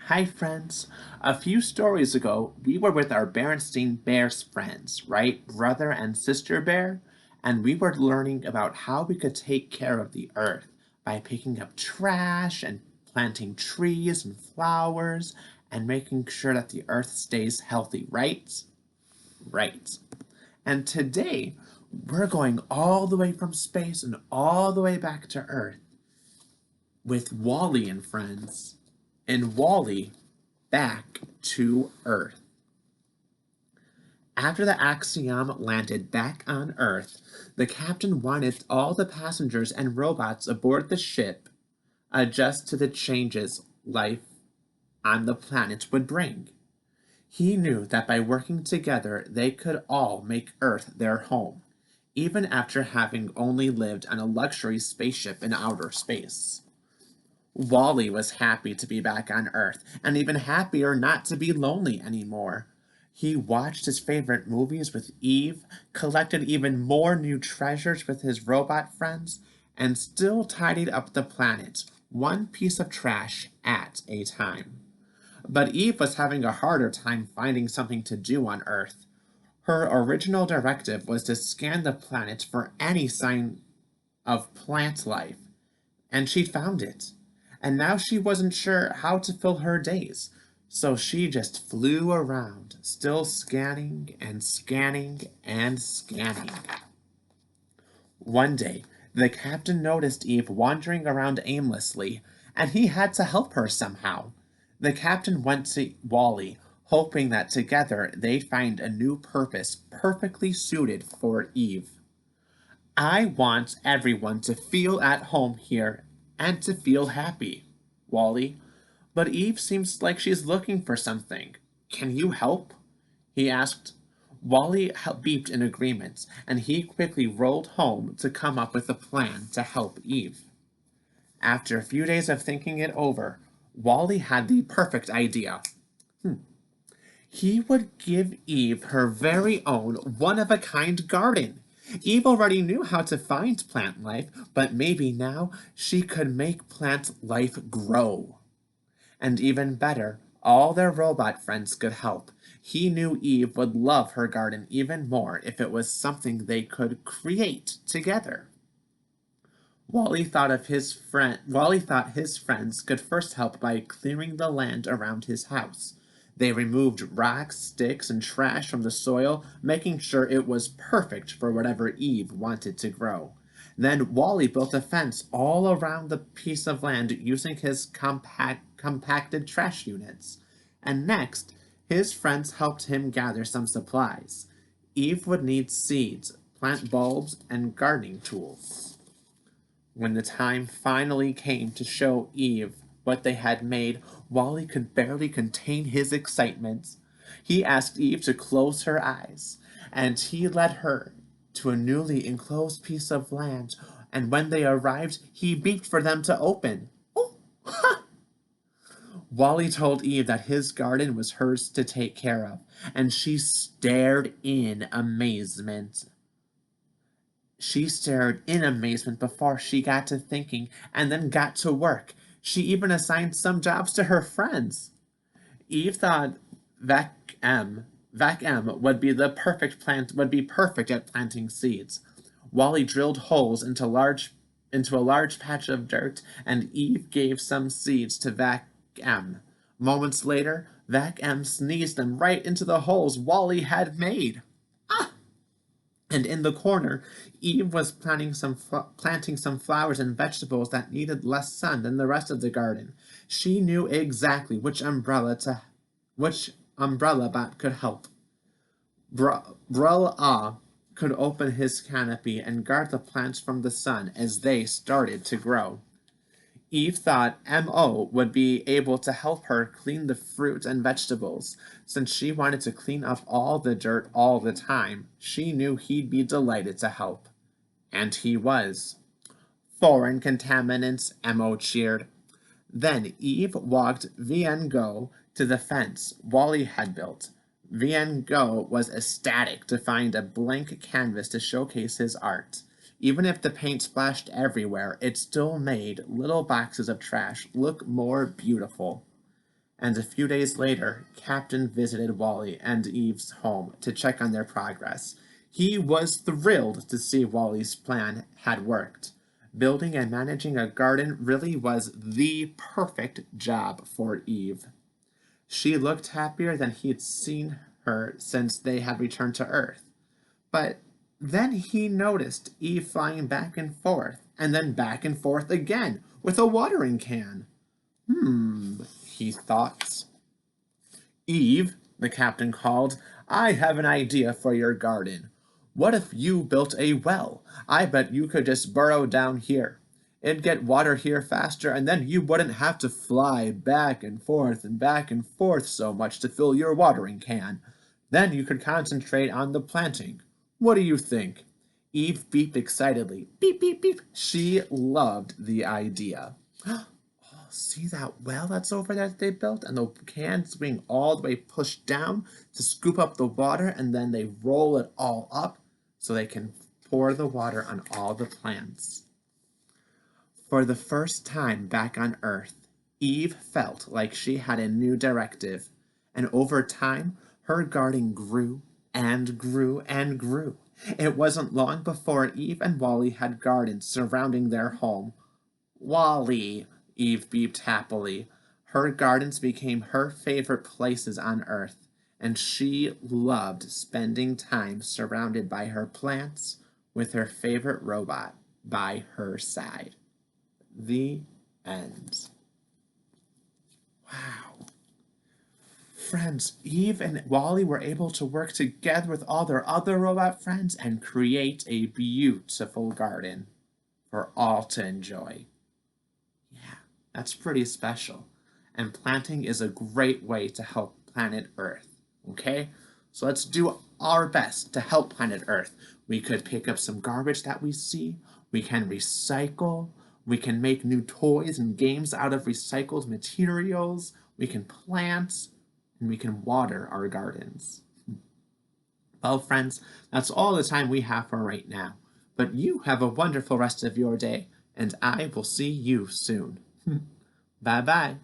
Hi, friends. A few stories ago, we were with our Berenstain Bears friends, right? Brother and sister bear. And we were learning about how we could take care of the earth by picking up trash and planting trees and flowers and making sure that the earth stays healthy, right? Right. And today, we're going all the way from space and all the way back to earth with Wally and friends. And Wally back to Earth. After the Axiom landed back on Earth, the captain wanted all the passengers and robots aboard the ship adjust to the changes life on the planet would bring. He knew that by working together, they could all make Earth their home, even after having only lived on a luxury spaceship in outer space. Wally was happy to be back on Earth, and even happier not to be lonely anymore. He watched his favorite movies with Eve, collected even more new treasures with his robot friends, and still tidied up the planet, one piece of trash at a time. But Eve was having a harder time finding something to do on Earth. Her original directive was to scan the planet for any sign of plant life, and she'd found it. And now she wasn't sure how to fill her days, so she just flew around, still scanning and scanning and scanning. One day, the captain noticed Eve wandering around aimlessly, and he had to help her somehow. The captain went to Wally, hoping that together they'd find a new purpose perfectly suited for Eve. I want everyone to feel at home here and to feel happy, Wally. But Eve seems like she's looking for something. Can you help? He asked. Wally beeped in agreement, and he quickly rolled home to come up with a plan to help Eve. After a few days of thinking it over, Wally had the perfect idea. He would give Eve her very own one-of-a-kind garden. Eve already knew how to find plant life, but maybe now she could make plant life grow. And even better, all their robot friends could help. He knew Eve would love her garden even more if it was something they could create together. Wally thought his friends could first help by clearing the land around his house. They removed rocks, sticks, and trash from the soil, making sure it was perfect for whatever Eve wanted to grow. Then Wally built a fence all around the piece of land using his compacted trash units. And next, his friends helped him gather some supplies. Eve would need seeds, plant bulbs, and gardening tools. When the time finally came to show Eve what they had made, Wally could barely contain his excitement. He asked Eve to close her eyes, and he led her to a newly enclosed piece of land, and when they arrived, he beeped for them to open. Oh, ha! Wally told Eve that his garden was hers to take care of, and she stared in amazement. She stared in amazement before she got to thinking and then got to work. She even assigned some jobs to her friends. Eve thought Vac M would be perfect at planting seeds. Wally drilled holes into a large patch of dirt, and Eve gave some seeds to Vac M. Moments later, Vac M sneezed them right into the holes Wally had made. And in the corner, Eve was planting some flowers and vegetables that needed less sun than the rest of the garden. She knew exactly which umbrella bot could help. Brella could open his canopy and guard the plants from the sun as they started to grow. Eve thought M.O. would be able to help her clean the fruit and vegetables. Since she wanted to clean up all the dirt all the time, she knew he'd be delighted to help. And he was. Foreign contaminants, M.O. cheered. Then Eve walked Vien Go to the fence Wally had built. Vien Go was ecstatic to find a blank canvas to showcase his art. Even if the paint splashed everywhere, it still made little boxes of trash look more beautiful. And a few days later, Captain visited Wally and Eve's home to check on their progress. He was thrilled to see Wally's plan had worked. Building and managing a garden really was the perfect job for Eve. She looked happier than he'd seen her since they had returned to Earth. But then he noticed Eve flying back and forth, and then back and forth again, with a watering can. He thought. Eve, the captain called, I have an idea for your garden. What if you built a well? I bet you could just burrow down here. It'd get water here faster, and then you wouldn't have to fly back and forth so much to fill your watering can. Then you could concentrate on the planting. What do you think? Eve beeped excitedly. Beep, beep, beep. She loved the idea. See that well that's over there that they built? And the cans being all the way pushed down to scoop up the water, and then they roll it all up so they can pour the water on all the plants. For the first time back on Earth, Eve felt like she had a new directive, and over time, her garden grew and grew and grew. It wasn't long before Eve and Wally had gardens surrounding their home. Wally, Eve beeped happily. Her gardens became her favorite places on Earth, and she loved spending time surrounded by her plants with her favorite robot by her side. The end. Wow. Friends, Eve and Wally were able to work together with all their other robot friends and create a beautiful garden for all to enjoy. Yeah, that's pretty special. And planting is a great way to help planet Earth. Okay? So let's do our best to help planet Earth. We could pick up some garbage that we see. We can recycle. We can make new toys and games out of recycled materials. We can plant. And we can water our gardens. Well, friends, that's all the time we have for right now. But you have a wonderful rest of your day, and I will see you soon. Bye-bye.